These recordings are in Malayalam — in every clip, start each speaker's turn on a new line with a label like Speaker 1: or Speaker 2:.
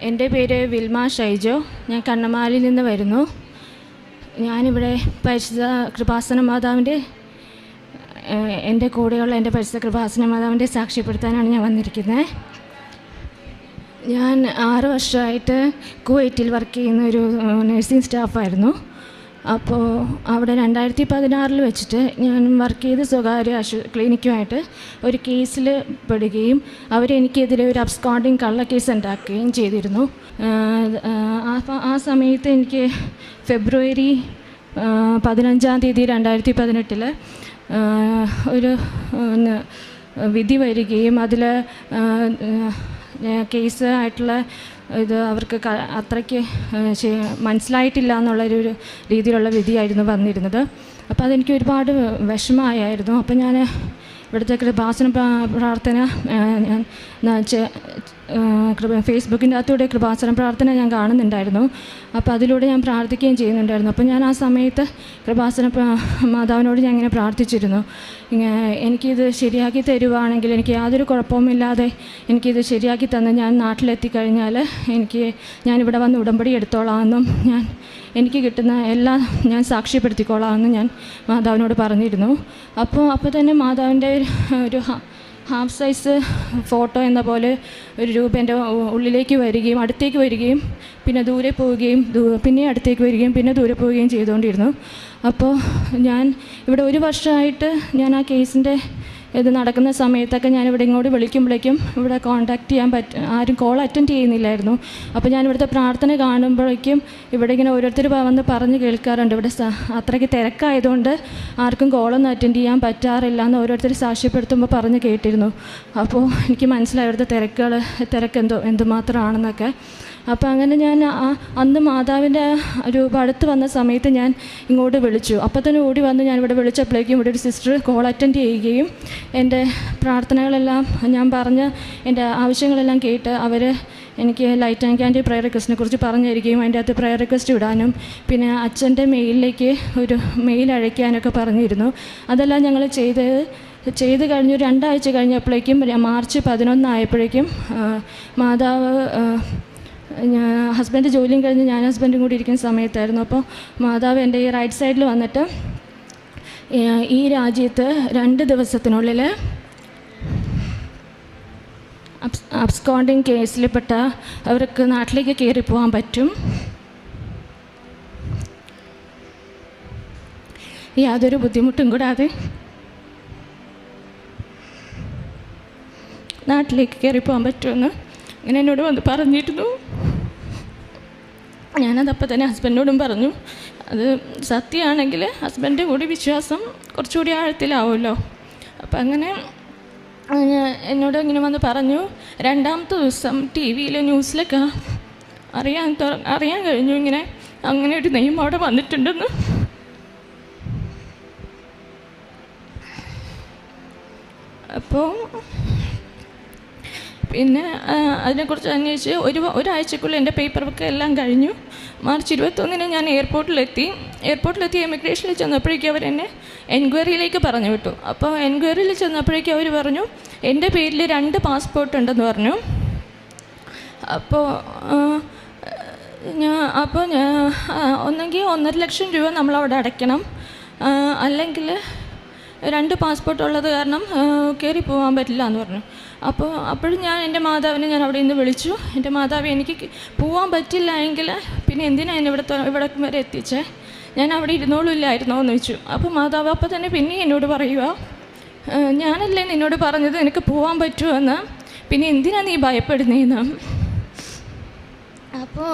Speaker 1: എൻ്റെ പേര് വിൽമ ഷൈജോ. ഞാൻ കണ്ണമാലിൽ നിന്ന് വരുന്നു. ഞാനിവിടെ പരിശുദ്ധ കൃപാസന മാതാവിൻ്റെ എൻ്റെ കൂടെയുള്ള എൻ്റെ പരിശുദ്ധ കൃപാസന മാതാവിൻ്റെ സാക്ഷ്യപ്പെടുത്താനാണ് ഞാൻ വന്നിരിക്കുന്നത്. ഞാൻ 6 വർഷമായിട്ട് കുവൈറ്റിൽ വർക്ക് ചെയ്യുന്ന ഒരു നഴ്സിംഗ് സ്റ്റാഫായിരുന്നു. അപ്പോൾ അവിടെ 2016 വെച്ചിട്ട് ഞാൻ വർക്ക് ചെയ്ത് സ്വകാര്യ ക്ലിനിക്കുമായിട്ട് ഒരു കേസിൽ പെടുകയും അവരെനിക്കെതിരെ ഒരു അബ്സ്കോണ്ടിങ് കള്ള കേസ് ഉണ്ടാക്കുകയും ചെയ്തിരുന്നു. ആ സമയത്ത് എനിക്ക് ഫെബ്രുവരി 15 2018 ഒരു വിധി വരികയും അതിൽ കേസ് ആയിട്ടുള്ള ഇത് അവർക്ക് അത്രയ്ക്ക് മനസ്സിലായിട്ടില്ല എന്നുള്ളൊരു രീതിയിലുള്ള വിധിയായിരുന്നു വന്നിരുന്നത്. അപ്പോൾ അതെനിക്ക് ഒരുപാട് വിഷമമായിരുന്നു. അപ്പോൾ ഞാൻ ഇവിടുത്തെ കൃപാസന പ്രാർത്ഥന ഫേസ്ബുക്കിൻ്റെ അകത്തൂടെ കൃപാസന പ്രാർത്ഥന ഞാൻ കാണുന്നുണ്ടായിരുന്നു. അപ്പോൾ അതിലൂടെ ഞാൻ പ്രാർത്ഥിക്കുകയും ചെയ്യുന്നുണ്ടായിരുന്നു. അപ്പോൾ ഞാൻ ആ സമയത്ത് കൃപാസന മാതാവിനോട് ഞാൻ ഇങ്ങനെ പ്രാർത്ഥിച്ചിരുന്നു, എനിക്കിത് ശരിയാക്കി തരുവാണെങ്കിൽ, എനിക്ക് യാതൊരു കുഴപ്പവുമില്ലാതെ എനിക്കിത് ശരിയാക്കി തന്ന് ഞാൻ നാട്ടിലെത്തിക്കഴിഞ്ഞാൽ ഞാനിവിടെ വന്ന് ഉടമ്പടി എടുത്തോളാമെന്നും എനിക്ക് കിട്ടുന്ന എല്ലാം ഞാൻ സാക്ഷ്യപ്പെടുത്തിക്കോളാമെന്ന് ഞാൻ മാതാവിനോട് പറഞ്ഞിരുന്നു. അപ്പോൾ തന്നെ മാതാവിൻ്റെ ഒരു ഹാഫ് സൈസ് ഫോട്ടോ എന്ന പോലെ ഒരു രൂപം എൻ്റെ ഉള്ളിലേക്ക് വരികയും അടുത്തേക്ക് വരികയും പിന്നെ ദൂരെ പോവുകയും പിന്നെ അടുത്തേക്ക് വരികയും പിന്നെ ദൂരെ പോവുകയും ചെയ്തുകൊണ്ടിരുന്നു. അപ്പോൾ ഞാൻ ഇവിടെ 1 വർഷമായിട്ട് ഞാൻ ആ കേസിൻ്റെ ഇത് നടക്കുന്ന സമയത്തൊക്കെ ഞാനിവിടെ ഇങ്ങോട്ട് വിളിക്കുമ്പോഴേക്കും ഇവിടെ കോൺടാക്റ്റ് ചെയ്യാൻ ആരും കോൾ അറ്റൻഡ് ചെയ്യുന്നില്ലായിരുന്നു. അപ്പോൾ ഞാൻ ഇവിടുത്തെ പ്രാർത്ഥന കാണുമ്പോഴേക്കും ഇവിടെ ഇങ്ങനെ ഓരോരുത്തർ വന്ന് പറഞ്ഞ് കേൾക്കാറുണ്ട്, ഇവിടെ അത്രയ്ക്ക് തിരക്കായതുകൊണ്ട് ആർക്കും കോളൊന്നും അറ്റൻഡ് ചെയ്യാൻ പറ്റാറില്ല എന്ന് ഓരോരുത്തർ സാക്ഷ്യപ്പെടുത്തുമ്പോൾ പറഞ്ഞ് കേട്ടിരുന്നു. അപ്പോൾ എനിക്ക് മനസ്സിലായി ഇവിടുത്തെ തിരക്ക് എന്തുമാത്രമാണെന്നൊക്കെ. അപ്പോൾ അങ്ങനെ ഞാൻ അന്ന് മാതാവിൻ്റെ രൂപം അടുത്ത് വന്ന സമയത്ത് ഞാൻ ഇങ്ങോട്ട് വിളിച്ചു. അപ്പോൾ തന്നെ ഓടി വന്ന് ഞാൻ ഇവിടെ വിളിച്ചപ്പോഴേക്കും ഇവിടെ ഒരു സിസ്റ്റർ കോൾ അറ്റൻഡ് ചെയ്യുകയും എൻ്റെ പ്രാർത്ഥനകളെല്ലാം ഞാൻ പറഞ്ഞ എൻ്റെ ആവശ്യങ്ങളെല്ലാം കേട്ട് അവർ എനിക്ക് ലൈറ്റ് ആൻഡ് ക്യാൻഡി പ്രയർ റിക്വസ്റ്റിനെ കുറിച്ച് പറഞ്ഞു തരികയും അതിൻ്റെ അകത്ത് പ്രയർ റിക്വസ്റ്റ് ഇടാനും പിന്നെ അച്ഛൻ്റെ മെയിലിലേക്ക് ഒരു മെയിൽ അയക്കാനൊക്കെ പറഞ്ഞിരുന്നു. അതെല്ലാം ഞങ്ങൾ ചെയ്ത് കഴിഞ്ഞ് 2 ആഴ്ച കഴിഞ്ഞപ്പോഴേക്കും മാർച്ച് 11 ആയപ്പോഴേക്കും മാതാവ് ഹസ്ബൻഡ് ജോലിയും കഴിഞ്ഞ് ഞാൻ ഹസ്ബൻഡും കൂടി ഇരിക്കുന്ന സമയത്തായിരുന്നു. അപ്പോൾ മാതാവ് എൻ്റെ ഈ റൈറ്റ് സൈഡിൽ വന്നിട്ട് ഈ രാജ്യത്ത് 2 ദിവസത്തിനുള്ളിൽ അബ്സ്കോണ്ടിങ് കേസിൽപ്പെട്ട അവർക്ക് നാട്ടിലേക്ക് കയറി പോകാൻ പറ്റും, യാതൊരു ബുദ്ധിമുട്ടും കൂടാതെ നാട്ടിലേക്ക് കയറി പോകാൻ പറ്റുമെന്ന് ഇങ്ങനെ എന്നോട് വന്ന് പറഞ്ഞിരുന്നു. ഞാനതപ്പോൾ തന്നെ ഹസ്ബൻഡിനോടും പറഞ്ഞു. അത് സത്യമാണെങ്കിൽ ഹസ്ബൻഡിൻ്റെ കൂടി വിശ്വാസം കുറച്ചുകൂടി ആഴത്തിലാവുമല്ലോ. അപ്പം അങ്ങനെ എന്നോട് ഇങ്ങനെ വന്ന് പറഞ്ഞു. 2ാമത്തെ ദിവസം TV-യിൽ ന്യൂസിലൊക്കെ അറിയാൻ കഴിഞ്ഞു അങ്ങനെ ഒരു നിയമം അവിടെ വന്നിട്ടുണ്ടെന്ന്. അപ്പോൾ പിന്നെ അതിനെക്കുറിച്ച് അന്വേഷിച്ച് ഒരാഴ്ചക്കുള്ളിൽ എൻ്റെ പേപ്പർ വർക്ക് എല്ലാം കഴിഞ്ഞു. മാർച്ച് 21 ഞാൻ എയർപോർട്ടിലെത്തി എമിഗ്രേഷനിൽ ചെന്നപ്പോഴേക്കും അവർ എന്നെ എൻക്വയറിയിലേക്ക് പറഞ്ഞു വിട്ടു. അപ്പോൾ എൻക്വയറിയിൽ ചെന്നപ്പോഴേക്കും അവർ പറഞ്ഞു എൻ്റെ പേരിൽ 2 പാസ്പോർട്ട് ഉണ്ടെന്ന് പറഞ്ഞു. അപ്പോൾ ഒന്നെങ്കിൽ 1.5 ലക്ഷം രൂപ നമ്മളവിടെ അടയ്ക്കണം, അല്ലെങ്കിൽ 2 പാസ്പോർട്ട് ഉള്ളത് കാരണം കയറി പോകാൻ പറ്റില്ല എന്ന് പറഞ്ഞു. അപ്പോഴും ഞാൻ എൻ്റെ മാതാവിനെ അവിടെ നിന്ന് വിളിച്ചു. എൻ്റെ മാതാവ്, എനിക്ക് പോകാൻ പറ്റില്ല എങ്കിൽ പിന്നെ എന്തിനാണ് എന്നെ ഇവിടെ വരെ എത്തിച്ചേ, ഞാൻ അവിടെ ഇരുന്നോളില്ലായിരുന്നോ എന്ന് വെച്ചു. അപ്പോൾ മാതാവ് അപ്പോൾ തന്നെ പിന്നെ എന്നോട് പറയുക, ഞാനല്ലേ നിന്നോട് പറഞ്ഞത് എനിക്ക് പോകാൻ പറ്റുമെന്ന്, പിന്നെ എന്തിനാണ് നീ ഭയപ്പെടുന്നതെന്ന്. അപ്പോൾ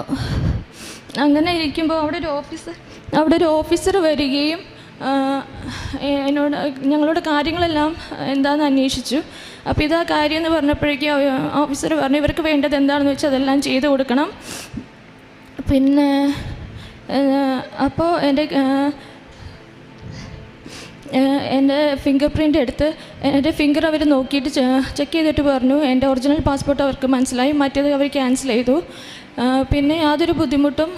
Speaker 1: അങ്ങനെ ഇരിക്കുമ്പോൾ അവിടെ ഒരു ഓഫീസർ വരികയും ഞങ്ങളോട് കാര്യങ്ങളെല്ലാം എന്താണെന്ന് അന്വേഷിച്ചു. അപ്പോൾ ഇതാ കാര്യം എന്ന് പറഞ്ഞപ്പോഴേക്കും ഓഫീസർ പറഞ്ഞു ഇവർക്ക് വേണ്ടത് എന്താണെന്ന് വെച്ചാൽ അതെല്ലാം ചെയ്ത് കൊടുക്കണം. പിന്നെ അപ്പോൾ എൻ്റെ ഫിംഗർ പ്രിൻ്റ് എടുത്ത് എൻ്റെ ഫിംഗർ അവർ നോക്കിയിട്ട് ചെക്ക് ചെയ്തിട്ട് പറഞ്ഞു എൻ്റെ ഒറിജിനൽ പാസ്പോർട്ട് അവർക്ക് മനസ്സിലായി, മറ്റേത് അവർ ക്യാൻസൽ ചെയ്തു. പിന്നെ യാതൊരു ബുദ്ധിമുട്ടും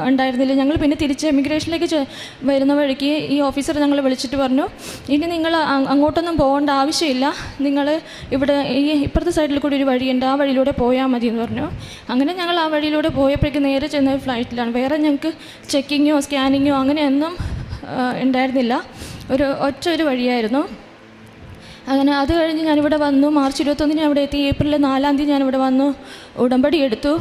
Speaker 1: ഉണ്ടായിരുന്നില്ല. ഞങ്ങൾ പിന്നെ തിരിച്ച് എമിഗ്രേഷനിലേക്ക് വരുന്ന വഴിക്ക് ഈ ഓഫീസർ ഞങ്ങൾ വിളിച്ചിട്ട് പറഞ്ഞു, ഇനി നിങ്ങൾ അങ്ങോട്ടൊന്നും പോകേണ്ട ആവശ്യമില്ല, നിങ്ങൾ ഇവിടെ ഈ ഇപ്പുറത്തെ സൈഡിൽ കൂടി ഒരു വഴിയുണ്ട്, ആ വഴിയിലൂടെ പോയാൽ മതി എന്ന് പറഞ്ഞു. അങ്ങനെ ഞങ്ങൾ ആ വഴിയിലൂടെ പോയപ്പോഴേക്ക് നേരെ ചെന്ന ഫ്ലൈറ്റിലാണ്. വേറെ ഞങ്ങൾക്ക് ചെക്കിങ്ങോ സ്കാനിങ്ങോ അങ്ങനെയൊന്നും ഉണ്ടായിരുന്നില്ല, ഒരു വഴിയായിരുന്നു. അങ്ങനെ അത് കഴിഞ്ഞ് ഞാനിവിടെ വന്നു. മാർച്ച് 21 അവിടെ എത്തി. ഏപ്രിൽ 4 ഞാനിവിടെ വന്നു, ഉടമ്പടി എടുത്തു.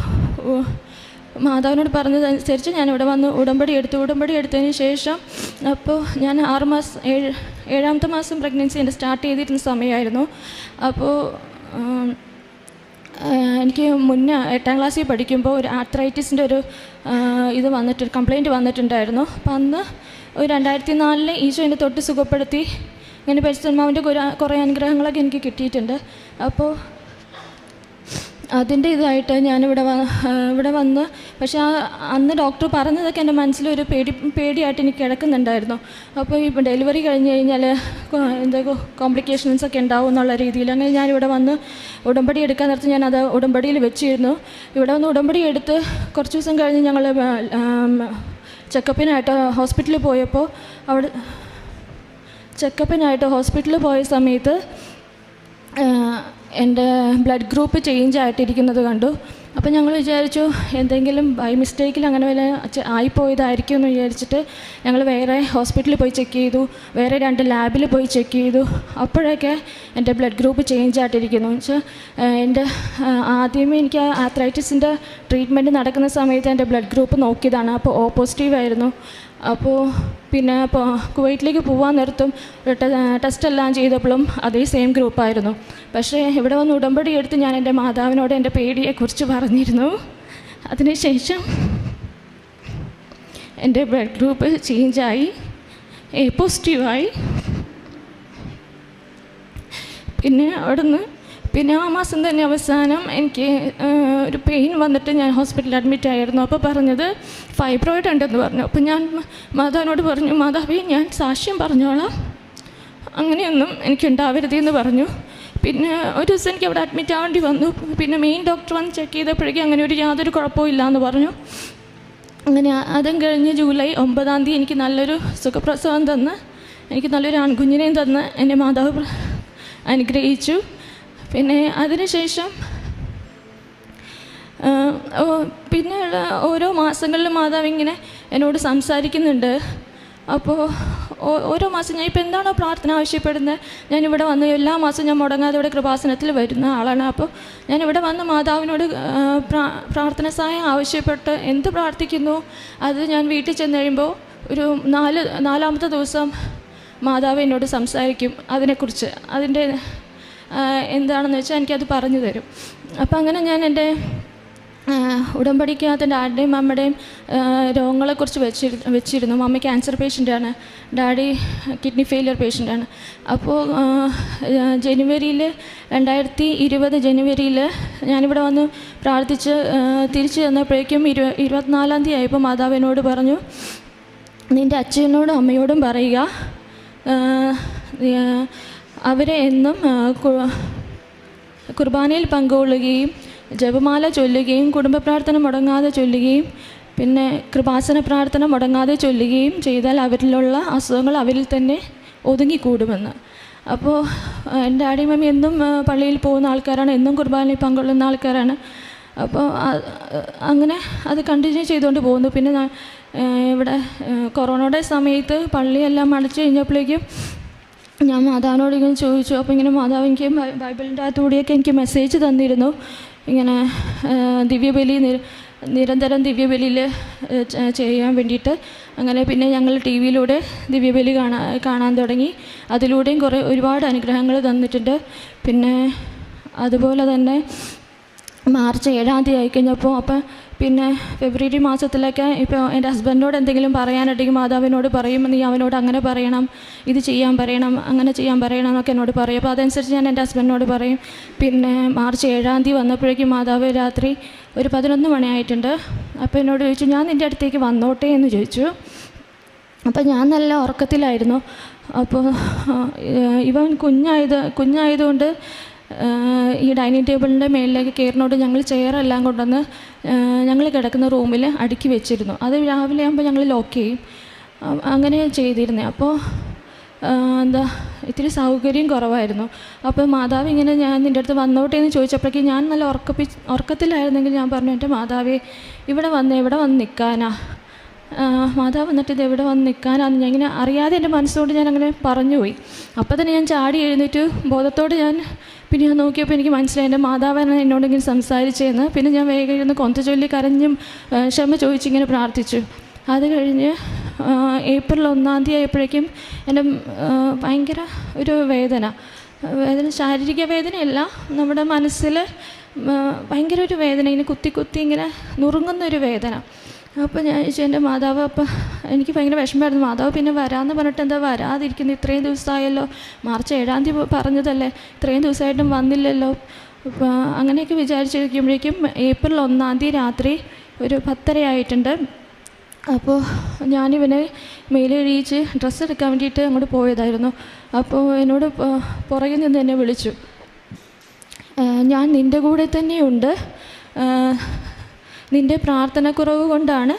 Speaker 1: മാതാവിനോട് പറഞ്ഞതനുസരിച്ച് ഞാനിവിടെ വന്നു ഉടമ്പടി എടുത്തതിന് ശേഷം അപ്പോൾ ഞാൻ 7ാമത്തെ മാസം പ്രഗ്നൻസി എൻ്റെ സ്റ്റാർട്ട് ചെയ്തിരുന്ന സമയമായിരുന്നു. അപ്പോൾ എനിക്ക് മുന്നേ 8ാം ക്ലാസ്സിൽ പഠിക്കുമ്പോൾ ഒരു ആർത്രൈറ്റിസിൻ്റെ ഒരു കംപ്ലയിൻറ്റ് വന്നിട്ടുണ്ടായിരുന്നു. അപ്പോൾ അന്ന് 2004 ഈശോ എന്നെ തൊട്ട് സുഖപ്പെടുത്തി. അങ്ങനെ പരിശുദ്ധാത്മാവിൻ്റെ കുറേ അനുഗ്രഹങ്ങളൊക്കെ എനിക്ക് കിട്ടിയിട്ടുണ്ട്. അപ്പോൾ അതിൻ്റെ ഇതായിട്ട് ഞാനിവിടെ വന്ന് പക്ഷേ അന്ന് ഡോക്ടർ പറഞ്ഞതൊക്കെ എൻ്റെ മനസ്സിലൊരു പേടിയായിട്ട് എനിക്ക് കിടക്കുന്നുണ്ടായിരുന്നു. അപ്പോൾ ഈ ഡെലിവറി കഴിഞ്ഞ് കഴിഞ്ഞാൽ എന്തൊക്കെ കോംപ്ലിക്കേഷൻസൊക്കെ ഉണ്ടാവും എന്നുള്ള രീതിയിൽ അങ്ങനെ ഞാനിവിടെ വന്ന് ഉടമ്പടി എടുക്കാൻ നേരത്ത് ഞാനത് ഉടമ്പടിയിൽ വെച്ചിരുന്നു. ഇവിടെ വന്ന് ഉടമ്പടി എടുത്ത് കുറച്ച് ദിവസം കഴിഞ്ഞ് ഞങ്ങൾ ചെക്കപ്പിനായിട്ട് ഹോസ്പിറ്റലിൽ പോയപ്പോൾ ഹോസ്പിറ്റലിൽ പോയ സമയത്ത് എൻ്റെ ബ്ലഡ് ഗ്രൂപ്പ് ചേഞ്ച് ആയിട്ടിരിക്കുന്നത് കണ്ടു. അപ്പോൾ ഞങ്ങൾ വിചാരിച്ചു എന്തെങ്കിലും ബൈ മിസ്റ്റേക്കിൽ അങ്ങനെ വല്ല ആയിപ്പോയതായിരിക്കും എന്ന് വിചാരിച്ചിട്ട് ഞങ്ങൾ വേറെ ഹോസ്പിറ്റലിൽ പോയി ചെക്ക് ചെയ്തു, വേറെ 2 ലാബിൽ പോയി ചെക്ക് ചെയ്തു. അപ്പോഴൊക്കെ എൻ്റെ ബ്ലഡ് ഗ്രൂപ്പ് ചേഞ്ച് ആയിട്ടിരിക്കുന്നു. എന്ന് വെച്ചാൽ എൻ്റെ ആദ്യമേ എനിക്ക് ആർത്രൈറ്റിസിൻ്റെ ട്രീറ്റ്മെൻറ്റ് നടക്കുന്ന സമയത്ത് എൻ്റെ ബ്ലഡ് ഗ്രൂപ്പ് നോക്കിയതാണ്. അപ്പോൾ O പോസിറ്റീവ് ആയിരുന്നു. അപ്പോൾ പിന്നെ കുവൈറ്റിലേക്ക് പോകാൻ നേരത്തും ടെസ്റ്റ് എല്ലാം ചെയ്തപ്പോഴും അതേ സെയിം ഗ്രൂപ്പായിരുന്നു. പക്ഷേ ഇവിടെ വന്ന് ഉടമ്പടി എടുത്ത് ഞാൻ എൻ്റെ മാതാവിനോട് എൻ്റെ പേടിയെക്കുറിച്ച് പറഞ്ഞിരുന്നു. അതിനുശേഷം എൻ്റെ ബ്ലഡ് ഗ്രൂപ്പ് ചേഞ്ചായി, A പോസിറ്റീവായി. പിന്നെ ആ മാസം തന്നെ അവസാനം എനിക്ക് ഒരു പെയിൻ വന്നിട്ട് ഞാൻ ഹോസ്പിറ്റലിൽ അഡ്മിറ്റ് ആയിരുന്നു. അപ്പോൾ പറഞ്ഞത് ഫൈബ്രോയിഡ് ഉണ്ടെന്ന് പറഞ്ഞു. അപ്പോൾ ഞാൻ മാതാവിനോട് പറഞ്ഞു, മാതാവേ ഞാൻ സാക്ഷ്യം പറഞ്ഞോളാം, അങ്ങനെയൊന്നും എനിക്കുണ്ടാവരുതെന്ന് പറഞ്ഞു. പിന്നെ ഒരു ദിവസം എനിക്ക് അവിടെ അഡ്മിറ്റ് ആവേണ്ടി വന്നു. പിന്നെ മെയിൻ ഡോക്ടർ വന്ന് ചെക്ക് ചെയ്തപ്പോഴേക്കും അങ്ങനെ യാതൊരു കുഴപ്പവും ഇല്ലയെന്ന് പറഞ്ഞു. അങ്ങനെ അതും കഴിഞ്ഞ് ജൂലൈ 9 എനിക്ക് നല്ലൊരു സുഖപ്രസവം തന്ന് എനിക്ക് നല്ലൊരു ആൺകുഞ്ഞിനെയും തന്ന് എൻ്റെ മാതാവ് അനുഗ്രഹിച്ചു. പിന്നെ അതിനുശേഷം പിന്നെയുള്ള ഓരോ മാസങ്ങളിലും മാതാവ് ഇങ്ങനെ എന്നോട് സംസാരിക്കുന്നുണ്ട്. അപ്പോൾ ഓരോ മാസം ഞാൻ ഇപ്പോൾ എന്താണോ പ്രാർത്ഥന ആവശ്യപ്പെടുന്നത് ഞാനിവിടെ വന്ന് എല്ലാ മാസവും ഞാൻ മുടങ്ങാതെ ഇവിടെ കൃപാസനത്തിൽ വരുന്ന ആളാണ്. അപ്പോൾ ഞാനിവിടെ വന്ന് മാതാവിനോട് പ്രാർത്ഥന സഹായം ആവശ്യപ്പെട്ട് എന്ത് പ്രാർത്ഥിക്കുന്നു അത് ഞാൻ വീട്ടിൽ ചെന്ന് കഴിയുമ്പോൾ ഒരു 4-ാമത്തെ ദിവസം മാതാവ് എന്നോട് സംസാരിക്കും അതിനെക്കുറിച്ച്, അതിൻ്റെ എന്താണെന്ന് വെച്ചാൽ എനിക്കത് പറഞ്ഞു തരും. അപ്പം അങ്ങനെ ഞാൻ എൻ്റെ ഉടമ്പടിക്കകത്ത് ഡാഡിയുടെയും അമ്മയുടെയും രോഗങ്ങളെക്കുറിച്ച് വെച്ചിരുന്നു. മമ്മി ക്യാൻസർ പേഷ്യൻ്റാണ്, ഡാഡി കിഡ്നി ഫെയിലിയർ പേഷ്യൻ്റാണ്. അപ്പോൾ 2020 ജനുവരിയിൽ ഞാനിവിടെ വന്ന് പ്രാർത്ഥിച്ച് തിരിച്ച് ചെന്നപ്പോഴേക്കും 24-ാം തീയതി ആയപ്പോൾ മാതാവ് എന്നോട് പറഞ്ഞു, നിൻ്റെ അച്ഛനോടും അമ്മയോടും പറയുക അവരെ എന്നും കുർബാനയിൽ പങ്കുകൊള്ളുകയും ജപമാല ചൊല്ലുകയും കുടുംബ പ്രാർത്ഥന മുടങ്ങാതെ ചൊല്ലുകയും പിന്നെ കൃപാസന പ്രാർത്ഥന മുടങ്ങാതെ ചൊല്ലുകയും ചെയ്താൽ അവരിലുള്ള അസുഖങ്ങൾ അവരിൽ തന്നെ ഒതുങ്ങിക്കൂടുമെന്ന്. അപ്പോൾ എൻ്റെ ഡാഡിയും മമ്മി എന്നും പള്ളിയിൽ പോകുന്ന ആൾക്കാരാണ്, എന്നും കുർബാനയിൽ പങ്കുകൊള്ളുന്ന ആൾക്കാരാണ്. അപ്പോൾ അങ്ങനെ അത് കണ്ടിന്യൂ ചെയ്തുകൊണ്ട് പോകുന്നു. പിന്നെ ഇവിടെ കൊറോണയുടെ സമയത്ത് പള്ളിയെല്ലാം അടച്ചു കഴിഞ്ഞപ്പോഴേക്കും ഞാൻ മാതാവിനോട് ഇങ്ങനെ ചോദിച്ചു. അപ്പോൾ ഇങ്ങനെ മാതാവ് എനിക്ക് ബൈബിളിൻ്റെ അകത്തുകൂടിയൊക്കെ എനിക്ക് മെസ്സേജ് തന്നിരുന്നു, ഇങ്ങനെ ദിവ്യബലി നിരന്തരം ദിവ്യബലിയിൽ ചെയ്യാൻ വേണ്ടിയിട്ട്. അങ്ങനെ പിന്നെ ഞങ്ങൾ ടി വിയിലൂടെ ദിവ്യബലി കാണാൻ തുടങ്ങി. അതിലൂടെയും ഒരുപാട് അനുഗ്രഹങ്ങൾ തന്നിട്ടുണ്ട്. പിന്നെ അതുപോലെ തന്നെ മാർച്ച് 7-ാം തീയതി ആയിക്കഴിഞ്ഞപ്പോൾ അപ്പം പിന്നെ ഫെബ്രുവരി മാസത്തിലൊക്കെ ഇപ്പോൾ എൻ്റെ ഹസ്ബൻഡിനോട് എന്തെങ്കിലും പറയാനുണ്ടെങ്കിൽ മാതാവിനോട് പറയും, നീ അവനോട് അങ്ങനെ പറയണം, ഇത് ചെയ്യാൻ പറയണം, അങ്ങനെ ചെയ്യാൻ പറയണം എന്നൊക്കെ എന്നോട് പറയും. അപ്പോൾ അതനുസരിച്ച് ഞാൻ എൻ്റെ ഹസ്ബൻഡിനോട് പറയും. പിന്നെ മാർച്ച് 7-ാം തീയതി വന്നപ്പോഴേക്കും മാതാവ് രാത്രി ഒരു 11 മണിയായിട്ടുണ്ട്. അപ്പോൾ എന്നോട് ചോദിച്ചു, ഞാൻ നിൻ്റെ അടുത്തേക്ക് വന്നോട്ടെ എന്ന് ചോദിച്ചു. അപ്പോൾ ഞാൻ നല്ല ഉറക്കത്തിലായിരുന്നു. അപ്പോൾ ഇവൻ കുഞ്ഞായതുകൊണ്ട് ഈ ഡൈനിങ് ടേബിളിൻ്റെ മേളിലേക്ക് കയറിനോട് ഞങ്ങൾ ചെയറെല്ലാം കൊണ്ടുവന്ന് ഞങ്ങൾ കിടക്കുന്ന റൂമിൽ അടുക്കി വെച്ചിരുന്നു. അത് രാവിലെ ആകുമ്പോൾ ഞങ്ങൾ ലോക്ക് ചെയ്യും. അങ്ങനെ ചെയ്തിരുന്നത്. അപ്പോൾ ഇത്തിരി സൗകര്യം കുറവായിരുന്നു. അപ്പോൾ മാതാവ് ഇങ്ങനെ ഞാൻ നിൻ്റെ അടുത്ത് വന്നോട്ടെ എന്ന് ചോദിച്ചപ്പോഴേക്കും ഞാൻ നല്ല ഉറക്കത്തിലായിരുന്നെങ്കിൽ ഞാൻ പറഞ്ഞു, എൻ്റെ മാതാവേ എവിടെ വന്ന് നിൽക്കാനാ, മാതാവ് വന്നിട്ട് ഇത് എവിടെ വന്ന് നിൽക്കാനാന്ന് ഞാൻ ഇങ്ങനെ അറിയാതെ എൻ്റെ മനസ്സുകൊണ്ട് ഞാൻ അങ്ങനെ പറഞ്ഞുപോയി. അപ്പോൾ തന്നെ ഞാൻ ചാടി എഴുന്നേറ്റ് ബോധത്തോട് പിന്നെ ഞാൻ നോക്കിയപ്പോൾ എനിക്ക് മനസ്സിലായി എൻ്റെ മാതാവാണ് എന്നോടിങ്ങനെ സംസാരിച്ചതെന്ന്. പിന്നെ ഞാൻ വേഗം ഇരുന്ന് കൊന്ത ചൊല്ലി കരഞ്ഞും ക്ഷമ ചോദിച്ചിങ്ങനെ പ്രാർത്ഥിച്ചു. അത് കഴിഞ്ഞ് ഏപ്രിൽ 1 ആയപ്പോഴേക്കും എൻ്റെ ഭയങ്കര ഒരു വേദന, ശാരീരിക വേദനയല്ല, നമ്മുടെ മനസ്സിൽ ഭയങ്കര ഒരു വേദന, ഇങ്ങനെ കുത്തി ഇങ്ങനെ നുറുങ്ങുന്നൊരു വേദന. അപ്പോൾ ഞാൻ ചോദിച്ചു എൻ്റെ മാതാവ്, അപ്പം എനിക്ക് ഭയങ്കര വിഷമമായിരുന്നു. മാതാവ് പിന്നെ വരാമെന്ന് പറഞ്ഞിട്ട് എന്താ വരാതിരിക്കുന്നത്, ഇത്രയും ദിവസമായല്ലോ, മാർച്ച് 7 പറഞ്ഞതല്ലേ, ഇത്രയും ദിവസമായിട്ടും വന്നില്ലല്ലോ. അപ്പോൾ അങ്ങനെയൊക്കെ വിചാരിച്ചിരിക്കുമ്പോഴേക്കും ഏപ്രിൽ 1 രാത്രി ഒരു 10:30 ആയിട്ടുണ്ട്. അപ്പോൾ ഞാനിവനെ മേലെഴിയിച്ച് ഡ്രസ്സ് എടുക്കാൻ വേണ്ടിയിട്ട് അങ്ങോട്ട് പോയതായിരുന്നു. അപ്പോൾ എന്നോട് പുറകിൽ നിന്ന് എന്നെ വിളിച്ചു, ഞാൻ നിൻ്റെ കൂടെ തന്നെയുണ്ട്, നിൻ്റെ പ്രാർത്ഥനക്കുറവ് കൊണ്ടാണ്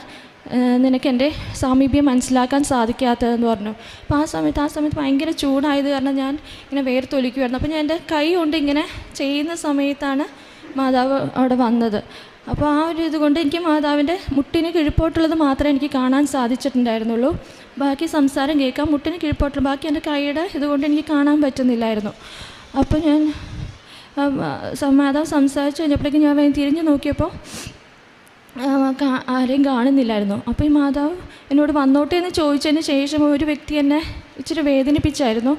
Speaker 1: നിനക്ക് എൻ്റെ സാമീപ്യം മനസ്സിലാക്കാൻ സാധിക്കാത്തതെന്ന് പറഞ്ഞു. അപ്പോൾ ആ സമയത്ത് ഭയങ്കര ചൂടായത് കാരണം ഞാൻ ഇങ്ങനെ വേർത്തൊലിക്കുമായിരുന്നു. അപ്പോൾ ഞാൻ എൻ്റെ കൈ കൊണ്ട് ഇങ്ങനെ ചെയ്യുന്ന സമയത്താണ് മാതാവ് അവിടെ വന്നത്. അപ്പോൾ ആ ഒരു ഇതുകൊണ്ട് എനിക്ക് മാതാവിൻ്റെ മുട്ടിന് കിഴിപ്പോട്ടുള്ളത് മാത്രമേ എനിക്ക് കാണാൻ സാധിച്ചിട്ടുണ്ടായിരുന്നുള്ളൂ. ബാക്കി സംസാരം കേൾക്കാം, മുട്ടിന് കിഴിപ്പോട്ടുള്ള ബാക്കി എൻ്റെ കൈയുടെ ഇതുകൊണ്ട് എനിക്ക് കാണാൻ പറ്റുന്നില്ലായിരുന്നു. അപ്പോൾ ഞാൻ മാതാവ് സംസാരിച്ച് കഴിഞ്ഞപ്പോഴേക്കും ഞാൻ തിരിഞ്ഞ് നോക്കിയപ്പോൾ ആരെയും കാണുന്നില്ലായിരുന്നു. അപ്പോൾ ഈ മാതാവ് എന്നോട് വന്നോട്ടെ എന്ന് ചോദിച്ചതിന് ശേഷം ഒരു വ്യക്തി എന്നെ ഇച്ചിരി വേദനിപ്പിച്ചായിരുന്നു.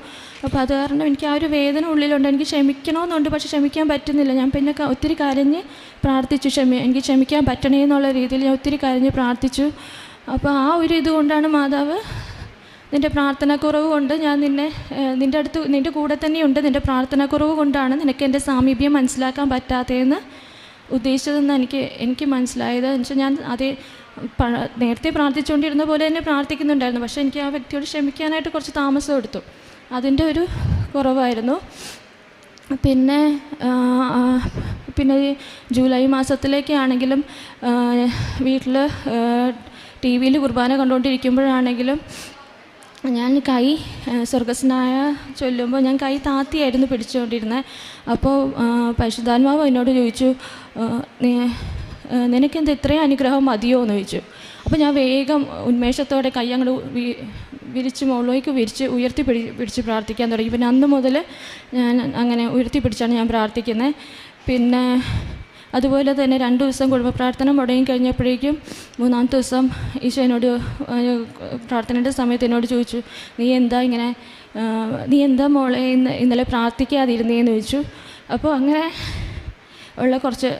Speaker 1: അപ്പോൾ അത് കാരണം എനിക്ക് ആ ഒരു വേദന ഉള്ളിലുണ്ട്, എനിക്ക് ക്ഷമിക്കണമെന്നുണ്ട്, പക്ഷെ ക്ഷമിക്കാൻ പറ്റുന്നില്ല. ഞാൻ പിന്നെ ഒത്തിരി കരഞ്ഞ് പ്രാർത്ഥിച്ചു, എനിക്ക് ക്ഷമിക്കാൻ പറ്റണേ എന്നുള്ള രീതിയിൽ ഞാൻ ഒത്തിരി കരഞ്ഞ് പ്രാർത്ഥിച്ചു. അപ്പോൾ ആ ഒരു ഇതുകൊണ്ടാണ് മാതാവ്, നിൻ്റെ പ്രാർത്ഥനാക്കുറവ് കൊണ്ട് ഞാൻ നിൻ്റെ കൂടെ തന്നെയുണ്ട്, നിൻ്റെ പ്രാർത്ഥനാക്കുറവ് കൊണ്ടാണ് നിനക്ക് എൻ്റെ സാമീപ്യം മനസ്സിലാക്കാൻ പറ്റാത്തതെന്ന് ഉദ്ദേശിച്ചതെന്ന് എനിക്ക് മനസ്സിലായത്. എന്ന് വെച്ചാൽ ഞാൻ നേരത്തെ പ്രാർത്ഥിച്ചുകൊണ്ടിരുന്ന പോലെ തന്നെ പ്രാർത്ഥിക്കുന്നുണ്ടായിരുന്നു, പക്ഷേ എനിക്ക് ആ വ്യക്തിയോട് ക്ഷമിക്കാനായിട്ട് കുറച്ച് താമസം എടുത്തു. അതിൻ്റെ ഒരു കുറവായിരുന്നു. പിന്നെ ജൂലൈ മാസത്തിലേക്കാണെങ്കിലും വീട്ടിൽ TV-യിൽ കുർബാന കണ്ടുകൊണ്ടിരിക്കുമ്പോഴാണെങ്കിലും ഞാൻ കൈ സ്വർഗസ്നായ ചൊല്ലുമ്പോൾ ഞാൻ കൈ താത്തിയായിരുന്നു പിടിച്ചുകൊണ്ടിരുന്നത്. അപ്പോൾ പരിശുദ്ധാത്മാവ് എന്നോട് ചോദിച്ചു, നിനക്കെന്ത് ഇത്രയും അനുഗ്രഹം മതിയോ എന്ന് ചോദിച്ചു. അപ്പോൾ ഞാൻ വേഗം ഉന്മേഷത്തോടെ കൈ അങ്ങോട്ട് വിരിച്ച് മുകളിലേക്ക് ഉയർത്തി പിടിച്ച് പ്രാർത്ഥിക്കാൻ തുടങ്ങി. പിന്നെ അന്ന് മുതൽ ഞാൻ അങ്ങനെ ഉയർത്തി പിടിച്ചാണ് ഞാൻ പ്രാർത്ഥിക്കുന്നത്. പിന്നെ അതുപോലെ തന്നെ 2 ദിവസം കുടുംബ പ്രാർത്ഥന മുടങ്ങി കഴിഞ്ഞപ്പോഴേക്കും 3-ാമത്തെ ദിവസം ഈശോ എന്നോട് പ്രാർത്ഥനയുടെ സമയത്ത് എന്നോട് ചോദിച്ചു, നീ എന്താ മോളെ ഇന്നലെ പ്രാർത്ഥിക്കാതിരുന്നേന്ന് ചോദിച്ചു. അപ്പോൾ അങ്ങനെ ഉള്ള കുറച്ച്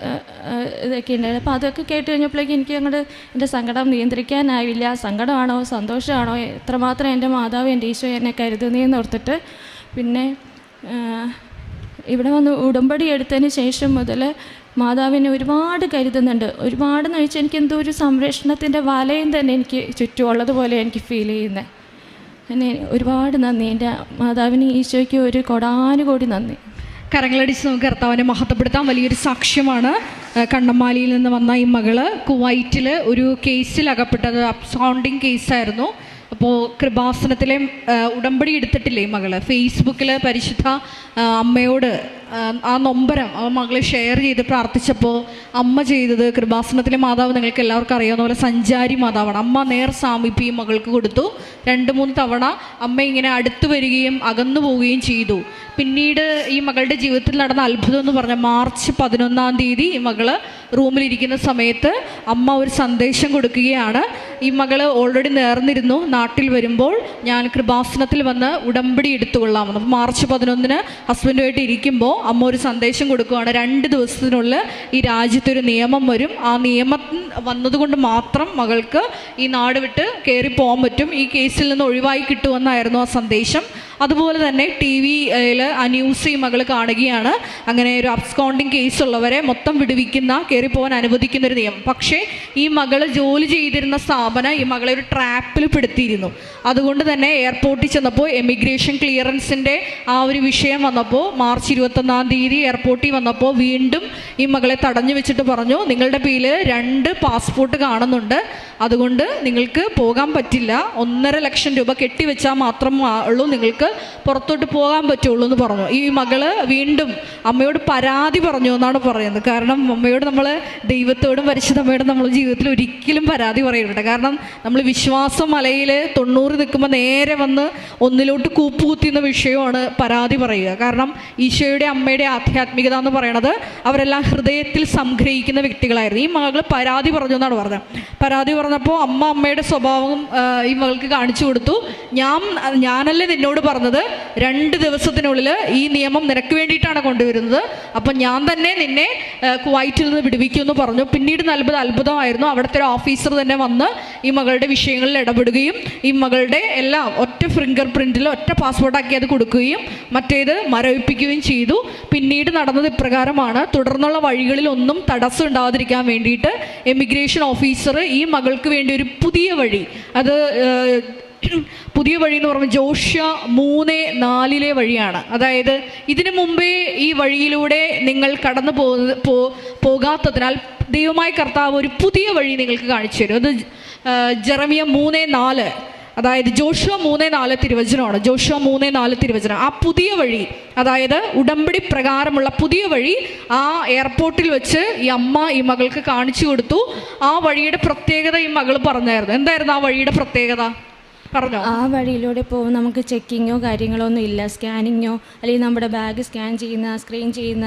Speaker 1: ഇതൊക്കെ ഉണ്ടായിരുന്നു. അപ്പോൾ അതൊക്കെ കേട്ട് കഴിഞ്ഞപ്പോഴേക്കും എനിക്ക് അങ്ങോട്ട് എൻ്റെ സങ്കടം നിയന്ത്രിക്കാനാവില്ല. സങ്കടമാണോ സന്തോഷമാണോ, എത്രമാത്രം എൻ്റെ മാതാവ് എൻ്റെ ഈശോ എന്നെ കരുതുന്നതെന്ന് ഓർത്തിട്ട് പിന്നെ ഇവിടെ വന്ന് ഉടമ്പടി എടുത്തതിന് ശേഷം മുതൽ മാതാവിനെ ഒരുപാട് കരുതുന്നുണ്ട്. ഒരുപാടെന്ന് വെച്ചാൽ എനിക്ക് എന്തോ ഒരു സംരക്ഷണത്തിൻ്റെ വലയം തന്നെ എനിക്ക് ചുറ്റുമുള്ളതുപോലെ എനിക്ക് ഫീൽ ചെയ്യുന്നത്. പിന്നെ ഒരുപാട് നന്ദി എൻ്റെ മാതാവിന്, ഈശോയ്ക്ക് ഒരു കോടാനുകോടി നന്ദി.
Speaker 2: കരങ്ങളടിച്ച് നമുക്ക് കർത്താവിനെ മഹത്വപ്പെടുത്താം. വലിയൊരു സാക്ഷ്യമാണ്. കണ്ണമ്മാലിയിൽ നിന്ന് വന്ന ഈ മകള് കുവൈറ്റിൽ ഒരു കേസിൽ അകപ്പെട്ടത്, അബ്സോണ്ടിങ് കേസായിരുന്നു. അപ്പോൾ കൃപാസനത്തിലെ ഉടമ്പടി എടുത്തിട്ടില്ലേ മകള്, ഫേസ്ബുക്കിൽ പരിശുദ്ധ അമ്മയോട് ആ നൊമ്പരം ആ മകളെ ഷെയർ ചെയ്ത് പ്രാർത്ഥിച്ചപ്പോൾ അമ്മ ചെയ്തത്, കൃപാസനത്തിലെ മാതാവ് നിങ്ങൾക്ക് എല്ലാവർക്കും അറിയാവുന്ന പോലെ സഞ്ചാരി മാതാവാണ്. അമ്മ നേർ സാമീപ്യം മകൾക്ക് കൊടുത്തു. 2-3 തവണ അമ്മ ഇങ്ങനെ അടുത്തു വരികയും അകന്നു പോവുകയും ചെയ്തു. പിന്നീട് ഈ മകളുടെ ജീവിതത്തിൽ നടന്ന അത്ഭുതം എന്ന് പറഞ്ഞാൽ മാർച്ച് 11 ഈ മകള് റൂമിലിരിക്കുന്ന സമയത്ത് അമ്മ ഒരു സന്ദേശം കൊടുക്കുകയാണ്. ഈ മകള് ഓൾറെഡി നേർന്നിരുന്നു, നാട്ടിൽ വരുമ്പോൾ ഞാൻ കൃപാസനത്തിൽ വന്ന് ഉടമ്പടി എടുത്തുകൊള്ളാമെന്ന്. അപ്പോൾ മാർച്ച് 11 ഹസ്ബൻഡുമായിട്ട് ഇരിക്കുമ്പോൾ അമ്മ ഒരു സന്ദേശം കൊടുക്കുകയാണ്, 2 ദിവസത്തിനുള്ളിൽ ഈ രാജ്യത്തൊരു നിയമം വരും, ആ നിയമം വന്നതുകൊണ്ട് മാത്രം മകൾക്ക് ഈ നാട് വിട്ട് കയറി പോകാൻ പറ്റും, ഈ കേസിൽ നിന്ന് ഒഴിവായി കിട്ടുമെന്നായിരുന്നു ആ സന്ദേശം. അതുപോലെ തന്നെ ടി വിയിൽ ആ ന്യൂസ് ഈ മകൾ കാണുകയാണ്. അങ്ങനെ ഒരു അബ്സ്കോണ്ടിങ് കേസ് ഉള്ളവരെ മൊത്തം വിടുവിക്കുന്ന, കയറിപ്പോകാൻ അനുവദിക്കുന്ന ഒരു നിയമം. പക്ഷേ ഈ മകൾ ജോലി ചെയ്തിരുന്ന സ്ഥാപനം ഈ മകളെ ഒരു ട്രാപ്പിൽ പെടുത്തിയിരുന്നു. അതുകൊണ്ട് തന്നെ എയർപോർട്ടിൽ ചെന്നപ്പോൾ എമിഗ്രേഷൻ ക്ലിയറൻസിൻ്റെ ആ ഒരു വിഷയം വന്നപ്പോൾ മാർച്ച് 21-ാം തീയതി എയർപോർട്ടിൽ വന്നപ്പോൾ വീണ്ടും ഈ മകളെ തടഞ്ഞു വെച്ചിട്ട് പറഞ്ഞു, നിങ്ങളുടെ പേരിൽ 2 പാസ്പോർട്ട് കാണുന്നുണ്ട്, അതുകൊണ്ട് നിങ്ങൾക്ക് പോകാൻ പറ്റില്ല. 1.5 ലക്ഷം രൂപ കെട്ടിവെച്ചാൽ മാത്രമേ ഉള്ളൂ നിങ്ങൾക്ക് പുറത്തോട്ട് പോകാൻ പറ്റുള്ളൂ എന്ന് പറഞ്ഞു. ഈ മകള് വീണ്ടും അമ്മയോട് പരാതി പറഞ്ഞു എന്നാണ് പറയുന്നത്. കാരണം അമ്മയോട് നമ്മൾ ദൈവത്തോടും പരിശുദ്ധമ്മയോടും നമ്മൾ ജീവിതത്തിൽ ഒരിക്കലും പരാതി പറയരുത്. കാരണം നമ്മൾ വിശ്വാസം മലയിൽ 90 നിൽക്കുമ്പോൾ നേരെ വന്ന് ഒന്നിലോട്ട് കൂപ്പുകുത്തുന്ന വിഷയമാണ് പരാതി പറയുക. കാരണം ഈശോയുടെ അമ്മയുടെ ആധ്യാത്മികത എന്ന് പറയുന്നത് അവരെല്ലാം ഹൃദയത്തിൽ സംഗ്രഹിക്കുന്ന വ്യക്തികളായിരുന്നു. ഈ മകൾ പരാതി പറഞ്ഞു എന്നാണ് പറഞ്ഞത്. പരാതി പറഞ്ഞപ്പോൾ അമ്മയുടെ സ്വഭാവം ഈ മകൾക്ക് കാണിച്ചു കൊടുത്തു. ഞാനല്ലേ നിന്നോട് പറഞ്ഞത് 2 ദിവസത്തിനുള്ളിൽ ഈ നിയമം നിനക്ക് വേണ്ടിയിട്ടാണ് കൊണ്ടുവരുന്നത്, അപ്പം ഞാൻ തന്നെ നിന്നെ കുവൈറ്റിൽ നിന്ന് വിടുവിക്കുമെന്ന് പറഞ്ഞു. പിന്നീട് അത്ഭുതമായിരുന്നു. അവിടുത്തെ ഒരു ഓഫീസർ തന്നെ വന്ന് ഈ മകളുടെ വിഷയങ്ങളിൽ ഇടപെടുകയും ഈ മകളുടെ എല്ലാം ഒറ്റ ഫിംഗർ പ്രിൻറ്റിൽ ഒറ്റ പാസ്പോർട്ടാക്കി അത് കൊടുക്കുകയും മറ്റേത് മരവിപ്പിക്കുകയും ചെയ്തു. പിന്നീട് നടന്നത് ഇപ്രകാരമാണ്. തുടർന്നുള്ള വഴികളിൽ ഒന്നും തടസ്സം ഉണ്ടാകാതിരിക്കാൻ വേണ്ടിയിട്ട് എമിഗ്രേഷൻ ഓഫീസർ ഈ മകൾക്ക് വേണ്ടി ഒരു പുതിയ വഴി, അത് പുതിയ വഴി എന്ന് പറയുമ്പോൾ ജോഷ്യ 3:4 വഴിയാണ്. അതായത് ഇതിനു മുമ്പേ ഈ വഴിയിലൂടെ നിങ്ങൾ കടന്നു പോകാത്തതിനാൽ ദൈവമായ കർത്താവ് ഒരു പുതിയ വഴി നിങ്ങൾക്ക് കാണിച്ചു തരും. അത് ജെറമിയ 3:4, അതായത് ജോഷ്യ 3:4 തിരുവചനമാണ്. ജോഷ്യ 3:4 തിരുവചനം. ആ പുതിയ വഴി, അതായത് ഉടമ്പടി പ്രകാരമുള്ള പുതിയ വഴി ആ എയർപോർട്ടിൽ വെച്ച് ഈ അമ്മ ഈ മകൾക്ക് കാണിച്ചു കൊടുത്തു. ആ വഴിയുടെ പ്രത്യേകത ഈ മകൾ പറഞ്ഞായിരുന്നു. എന്തായിരുന്നു ആ വഴിയുടെ പ്രത്യേകത? പറഞ്ഞോ.
Speaker 1: ആ വഴിയിലൂടെ പോകുമ്പോൾ നമുക്ക് ചെക്കിങ്ങോ കാര്യങ്ങളോ ഒന്നും ഇല്ല. സ്കാനിങ്ങോ അല്ലെങ്കിൽ നമ്മുടെ ബാഗ് സ്ക്രീൻ ചെയ്യുന്ന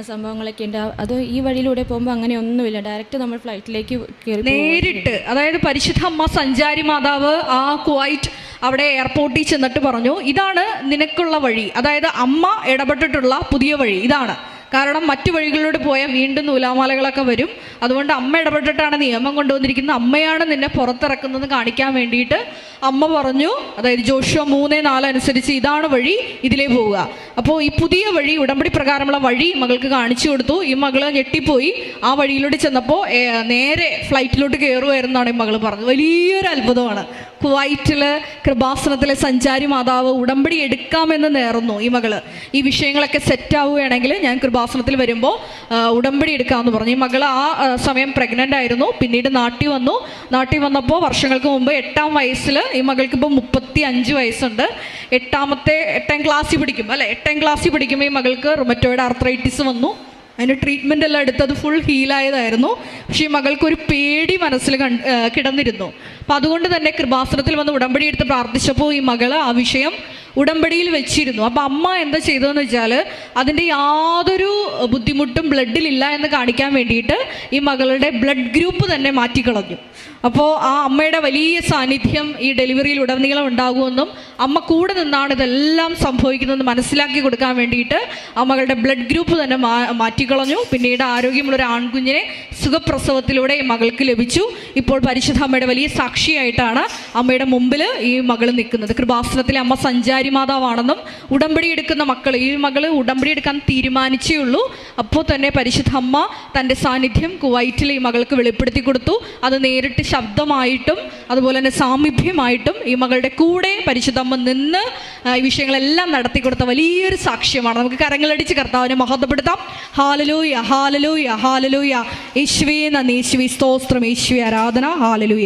Speaker 1: സംഭവങ്ങളൊക്കെ ഉണ്ട്. അത് ഈ വഴിയിലൂടെ പോകുമ്പോൾ അങ്ങനെ ഒന്നുമില്ല. ഡയറക്റ്റ് നമ്മൾ ഫ്ലൈറ്റിലേക്ക് കയറി
Speaker 2: നേരിട്ട്. അതായത് പരിശുദ്ധ അമ്മ സഞ്ചാരി മാതാവ് ആ കുവൈറ്റ് അവിടെ എയർപോർട്ടിൽ ചെന്നിട്ട് പറഞ്ഞു, ഇതാണ് നിനക്കുള്ള വഴി. അതായത് അമ്മ ഇടപെട്ടിട്ടുള്ള പുതിയ വഴി ഇതാണ്. കാരണം മറ്റു വഴികളിലൂടെ പോയാൽ വീണ്ടും നൂലാമാലകളൊക്കെ വരും. അതുകൊണ്ട് അമ്മ ഇടപെട്ടിട്ടാണ് നിയമം കൊണ്ടുവന്നിരിക്കുന്നത്. അമ്മയാണ് നിന്നെ പുറത്തിറക്കുന്നതെന്ന് കാണിക്കാൻ വേണ്ടിയിട്ട് അമ്മ പറഞ്ഞു, അതായത് ജോഷ്യ 3:4 അനുസരിച്ച് ഇതാണ് വഴി, ഇതിലേ പോവുക. അപ്പോൾ ഈ പുതിയ വഴി, ഉടമ്പടി പ്രകാരമുള്ള വഴി മകൾക്ക് കാണിച്ചു കൊടുത്തു. ഈ മകൾ ഞെട്ടിപ്പോയി. ആ വഴിയിലൂടെ ചെന്നപ്പോൾ നേരെ ഫ്ലൈറ്റിലോട്ട് കയറുമായിരുന്നാണ് ഈ മകൾ പറഞ്ഞത്. വലിയൊരു അത്ഭുതമാണ്. കുവൈറ്റിൽ കൃപാസനത്തിലെ സഞ്ചാരി മാതാവ് ഉടമ്പടി എടുക്കാമെന്ന് നേർന്നു ഈ മകൾ. ഈ വിഷയങ്ങളൊക്കെ സെറ്റാവുകയാണെങ്കിൽ ഞാൻ കൃപാസനത്തിൽ വരുമ്പോൾ ഉടമ്പടി എടുക്കാമെന്ന് പറഞ്ഞു. ഈ മകൾ ആ സമയം പ്രഗ്നൻ്റ് ആയിരുന്നു. പിന്നീട് നാട്ടിൽ വന്നപ്പോൾ വർഷങ്ങൾക്ക് മുമ്പ് 8ാം വയസ്സിൽ, ഈ മകൾക്ക് ഇപ്പോൾ 35 വയസ്സുണ്ട്. 8ാം ക്ലാസ്സിൽ പഠിക്കും അല്ലേ, 8ാം ക്ലാസ്സിൽ പഠിക്കുമ്പോൾ ഈ മകൾക്ക് റുമറ്റോയിഡ് ആർത്രൈറ്റിസ് വന്നു. അതിന് ട്രീറ്റ്മെൻ്റ് എല്ലാം എടുത്തത് ഫുൾ ഹീലായതായിരുന്നു. പക്ഷേ ഈ മകൾക്കൊരു പേടി മനസ്സിൽ കിടന്നിരുന്നു. അപ്പം അതുകൊണ്ട് തന്നെ കൃപാസനത്തിൽ വന്ന് ഉടമ്പടി എടുത്ത് പ്രാർത്ഥിച്ചപ്പോൾ ഈ മകൾ ആ വിഷയം ഉടമ്പടിയിൽ വെച്ചിരുന്നു. അപ്പം അമ്മ എന്താ ചെയ്തതെന്ന് വെച്ചാൽ അതിൻ്റെ യാതൊരു ബുദ്ധിമുട്ടും ബ്ലഡിലില്ല എന്ന് കാണിക്കാൻ വേണ്ടിയിട്ട് ഈ മകളുടെ ബ്ലഡ് ഗ്രൂപ്പ് തന്നെ മാറ്റിക്കളഞ്ഞു. അപ്പോൾ ആ അമ്മയുടെ വലിയ സാന്നിധ്യം ഈ ഡെലിവറിയിൽ ഉടനീളം ഉണ്ടാകുമെന്നും അമ്മ കൂടെ നിന്നാണ് ഇതെല്ലാം സംഭവിക്കുന്നതെന്ന് മനസ്സിലാക്കി കൊടുക്കാൻ വേണ്ടിയിട്ട് ആ മകളുടെ ബ്ലഡ് ഗ്രൂപ്പ് തന്നെ മാറ്റിക്കളഞ്ഞു. പിന്നീട് ആരോഗ്യമുള്ളൊരു ആൺകുഞ്ഞിനെ സുഖപ്രസവത്തിലൂടെ ഈ മകൾക്ക് ലഭിച്ചു. ഇപ്പോൾ പരിശുദ്ധ അമ്മയുടെ വലിയ സാക്ഷിയായിട്ടാണ് അമ്മയുടെ മുമ്പിൽ ഈ മകൾ നിൽക്കുന്നത്. കൃപാസനത്തിലെ അമ്മ സഞ്ചാരി മാതാവാണെന്നും ഉടമ്പടി എടുക്കുന്ന മക്കൾ, ഈ മകൾ ഉടമ്പടി എടുക്കാൻ തീരുമാനിച്ചേ ഉള്ളൂ. അപ്പോൾ തന്നെ പരിശുദ്ധ അമ്മ തൻ്റെ സാന്നിധ്യം കുവൈറ്റിൽ ഈ മകൾക്ക് വെളിപ്പെടുത്തി കൊടുത്തു. അത് നേരിട്ട് ശബ്ദമായിട്ടും അതുപോലെ തന്നെ സാമീപ്യമായിട്ടും ഈ മകളുടെ കൂടെ പരിശുദ്ധമ്മ നിന്ന് ഈ വിഷയങ്ങളെല്ലാം നടത്തിക്കൊടുത്ത വലിയൊരു സാക്ഷ്യമാണ്. നമുക്ക് കരങ്ങളടിച്ച് കർത്താവിനെ മഹത്വപ്പെടുത്താം. Hallelujah, hallelujah, hallelujah. യേശുവേ നന്ദി, യേശുവേ സ്തോത്രം, യേശുവേ ആരാധന, ഹാലലൂയ.